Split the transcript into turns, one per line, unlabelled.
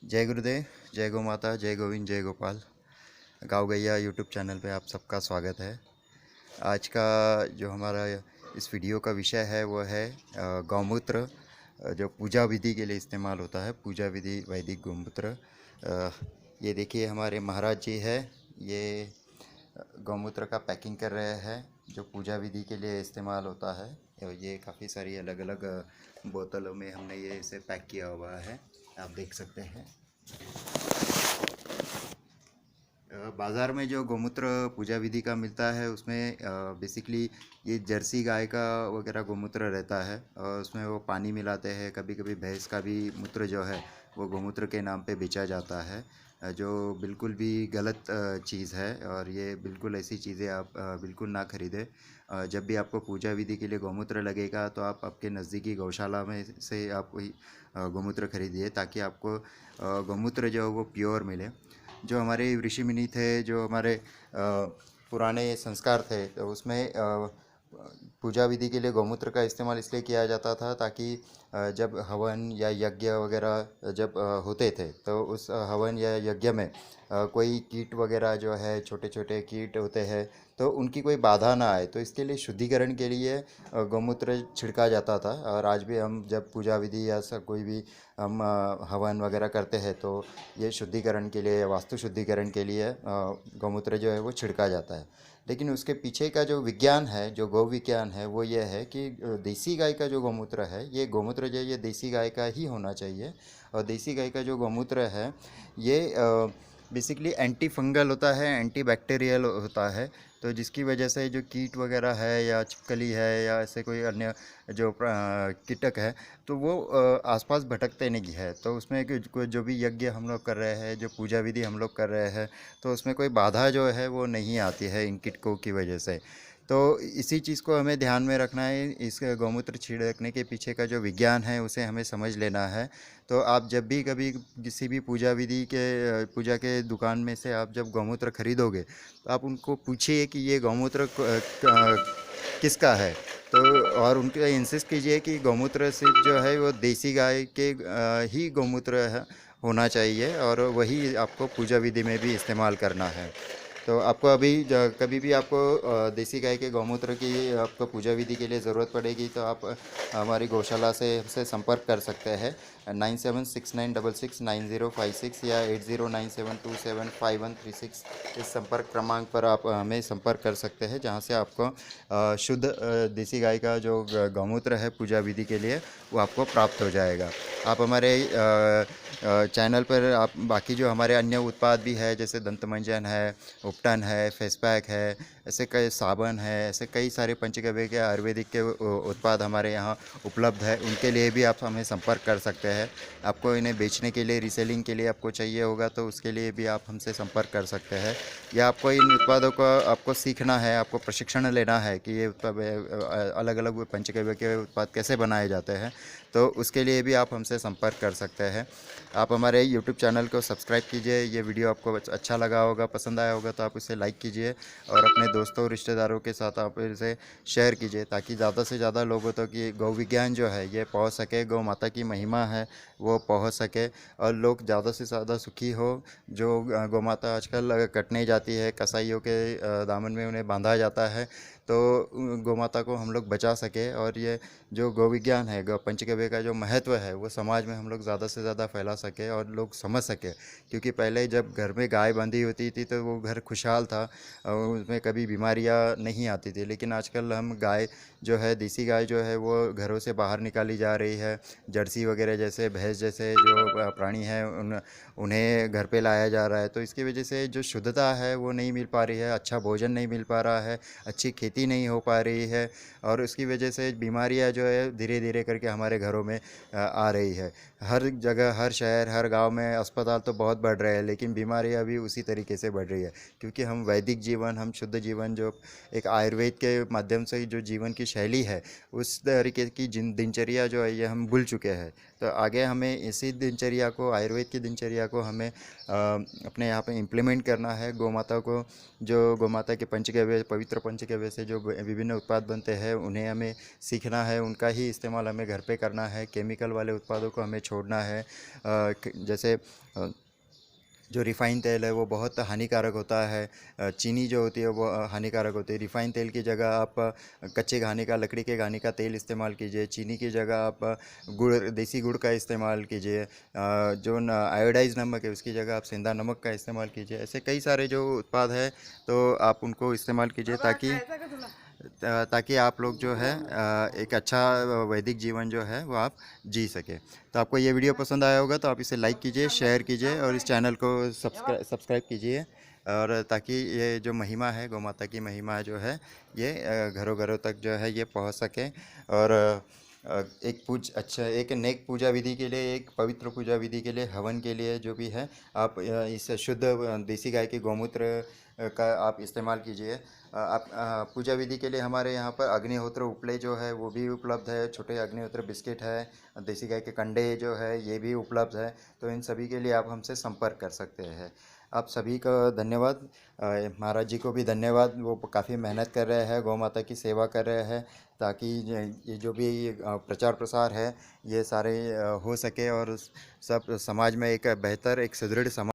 जय गुरुदेव, जय गौ माता, जय गोविंद, जय गोपाल। गाँव गैया यूट्यूब चैनल पे आप सबका स्वागत है। आज का जो हमारा इस वीडियो का विषय है वो है गौमूत्र, जो पूजा विधि के लिए इस्तेमाल होता है। पूजा विधि वैदिक गौमूत्र। ये देखिए हमारे महाराज जी है, ये गौमूत्र का पैकिंग कर रहे हैं जो पूजा विधि के लिए इस्तेमाल होता है। और ये काफ़ी सारी अलग अलग बोतलों में हमने ये इसे पैक किया हुआ है, आप देख सकते हैं। बाज़ार में जो गौमूत्र पूजा विधि का मिलता है उसमें बेसिकली ये जर्सी गाय का वगैरह गौमूत्र रहता है और उसमें वो पानी मिलाते हैं। कभी कभी भैंस का भी मूत्र जो है वो गौमूत्र के नाम पे बेचा जाता है, जो बिल्कुल भी गलत चीज़ है। और ये बिल्कुल ऐसी चीज़ें आप बिल्कुल ना खरीदें। जब भी आपको पूजा विधि के लिए गौमूत्र लगेगा तो आप आपके नज़दीकी गौशाला में से आप वही गौमूत्र खरीदिए, ताकि आपको गौमूत्र जो है वो प्योर मिले। जो हमारे ऋषि मुनि थे, जो हमारे पुराने संस्कार थे, तो उसमें पूजा विधि के लिए गौमूत्र का इस्तेमाल इसलिए किया जाता था ताकि जब हवन या यज्ञ वगैरह जब होते थे तो उस हवन या यज्ञ में कोई कीट वगैरह जो है, छोटे छोटे कीट होते हैं, तो उनकी कोई बाधा ना आए। तो इसके लिए शुद्धिकरण के लिए गौमूत्र छिड़का जाता था। और आज भी हम जब पूजा विधि या कोई भी हम हवन वगैरह करते हैं तो ये शुद्धिकरण के लिए, वास्तु शुद्धिकरण के लिए गौमूत्र जो है वो छिड़का जाता है। लेकिन उसके पीछे का जो विज्ञान है, जो गौ विज्ञान है, वो ये है कि देसी गाय का जो गौमूत्र है, ये गौमूत्र जो है ये देसी गाय का ही होना चाहिए। और देसी गाय का जो गौमूत्र है ये बेसिकली एंटी फंगल होता है, एंटी बैक्टीरियल होता है। तो जिसकी वजह से जो कीट वगैरह है या छिपकली है या ऐसे कोई अन्य जो कीटक है, तो वो आसपास भटकते नहीं है। तो उसमें कोई जो भी यज्ञ हम लोग कर रहे हैं, जो पूजा विधि हम लोग कर रहे हैं, तो उसमें कोई बाधा जो है वो नहीं आती है इन कीटकों की वजह से। तो इसी चीज़ को हमें ध्यान में रखना है। इस गौमूत्र छिड़कने के पीछे का जो विज्ञान है उसे हमें समझ लेना है। तो आप जब भी कभी किसी भी पूजा विधि के पूजा के दुकान में से आप जब गौमूत्र खरीदोगे तो आप उनको पूछिए कि ये गौमूत्र किसका है। तो और उनके इंसिस्ट कीजिए कि गौमूत्र सिर्फ जो है वो देसी गाय के ही गौमूत्र होना चाहिए, और वही आपको पूजा विधि में भी इस्तेमाल करना है। तो आपको अभी कभी भी आपको देसी गाय के गौमूत्र की आपको पूजा विधि के लिए ज़रूरत पड़ेगी तो आप हमारी गौशाला से हमसे संपर्क कर सकते हैं। 9769669056 या 8097275136 इस संपर्क क्रमांक पर आप हमें संपर्क कर सकते हैं, जहां से आपको शुद्ध देसी गाय का जो गौमूत्र है पूजा विधि के लिए वो आपको प्राप्त हो जाएगा। आप हमारे चैनल पर आप बाकी जो हमारे अन्य उत्पाद भी है, जैसे दंतमंजन है, उपटन है, फेस पैक है, ऐसे कई साबन है, ऐसे कई सारे पंचगव्य के आयुर्वेदिक के उत्पाद हमारे यहाँ उपलब्ध है। उनके लिए भी आप हमें संपर्क कर सकते हैं। आपको इन्हें बेचने के लिए, रीसेलिंग के लिए आपको चाहिए होगा तो उसके लिए भी आप हमसे संपर्क कर सकते हैं। या आपको इन उत्पादों को आपको सीखना है, आपको प्रशिक्षण लेना है कि ये अलग अलग पंचगव्य के उत्पाद कैसे बनाए जाते हैं, तो उसके लिए भी आप हमसे संपर्क कर सकते हैं। आप हमारे यूट्यूब चैनल को सब्सक्राइब कीजिए। ये वीडियो आपको अच्छा लगा होगा, पसंद आया होगा तो आप इसे लाइक कीजिए और अपने दोस्तों रिश्तेदारों के साथ आप इसे शेयर कीजिए, ताकि ज़्यादा से ज़्यादा लोगों तक ये गौ विज्ञान जो है ये पहुंच सके, गौ माता की महिमा है वो पहुंच सके और लोग ज़्यादा से ज़्यादा सुखी हो। जो गौ माता आजकल कटने जाती है, कसाईयों के दामन में उन्हें बांधा जाता है, तो गौ माता को हम लोग बचा सके। और ये जो गौ विज्ञान है, गौ पंचगव्य का जो महत्व है वो समाज में हम लोग ज़्यादा से ज़्यादा फैला सके और लोग समझ सके। क्योंकि पहले जब घर में गाय बंधी होती थी तो वो घर खुशहाल था और उसमें कभी बीमारियां नहीं आती थी। लेकिन आजकल हम गाय जो है, देसी गाय जो है वो घरों से बाहर निकाली जा रही है। जर्सी वगैरह जैसे, भैंस जैसे जो प्राणी हैं उन्हें घर पे लाया जा रहा है। तो इसकी वजह से जो शुद्धता है वो नहीं मिल पा रही है, अच्छा भोजन नहीं मिल पा रहा है, अच्छी खेती नहीं हो पा रही है, और उसकी वजह से बीमारियां जो है धीरे धीरे करके हमारे घरों में आ रही है। हर जगह, हर शहर, हर गांव में अस्पताल तो बहुत बढ़ रहे हैं, लेकिन बीमारियां भी उसी तरीके से बढ़ रही है। क्योंकि हम वैदिक जीवन, हम शुद्ध जीवन, जो एक आयुर्वेद के माध्यम से जो जीवन की शैली है, उस तरीके की दिनचर्या जो है ये हम भूल चुके हैं। तो आगे हमें इसी दिनचर्या को, आयुर्वेद की दिनचर्या को हमें अपने यहाँ पे इम्प्लीमेंट करना है। गौ माता को, जो गौ माता के पंचगव्य, पवित्र पंचगव्य से जो विभिन्न उत्पाद बनते हैं उन्हें हमें सीखना है, उनका ही इस्तेमाल हमें घर पे करना है। केमिकल वाले उत्पादों को हमें छोड़ना है। जैसे जो रिफ़ाइन तेल है वो बहुत हानिकारक होता है। चीनी जो होती है वो हानिकारक होती है। रिफ़ाइन तेल की जगह आप कच्चे घानी का, लकड़ी के घानी का तेल इस्तेमाल कीजिए। चीनी की जगह आप गुड़, देसी गुड़ का इस्तेमाल कीजिए। जो आयोडाइज नमक है उसकी जगह आप सेंधा नमक का इस्तेमाल कीजिए। ऐसे कई सारे जो उत्पाद है तो आप उनको इस्तेमाल कीजिए ताकि आप लोग जो है एक अच्छा वैदिक जीवन जो है वो आप जी सके। तो आपको ये वीडियो पसंद आया होगा तो आप इसे लाइक कीजिए, शेयर कीजिए और इस चैनल को सब्सक्राइब कीजिए, और ताकि ये जो महिमा है, गौ माता की महिमा जो है, ये घरों घरों तक जो है ये पहुंच सके। और एक नेक पूजा विधि के लिए, एक पवित्र पूजा विधि के लिए, हवन के लिए जो भी है, आप इस शुद्ध देसी गाय के गौमूत्र का आप इस्तेमाल कीजिए। आप पूजा विधि के लिए हमारे यहाँ पर अग्निहोत्र उपले जो है वो भी उपलब्ध है। छोटे अग्निहोत्र बिस्किट है, देसी गाय के कंडे जो है ये भी उपलब्ध है। तो इन सभी के लिए आप हमसे संपर्क कर सकते हैं। आप सभी का धन्यवाद। महाराज जी को भी धन्यवाद, वो काफ़ी मेहनत कर रहे हैं, गौ माता की सेवा कर रहे हैं, ताकि ये जो भी प्रचार प्रसार है ये सारे हो सके और सब समाज में एक बेहतर, एक सुदृढ़ समाज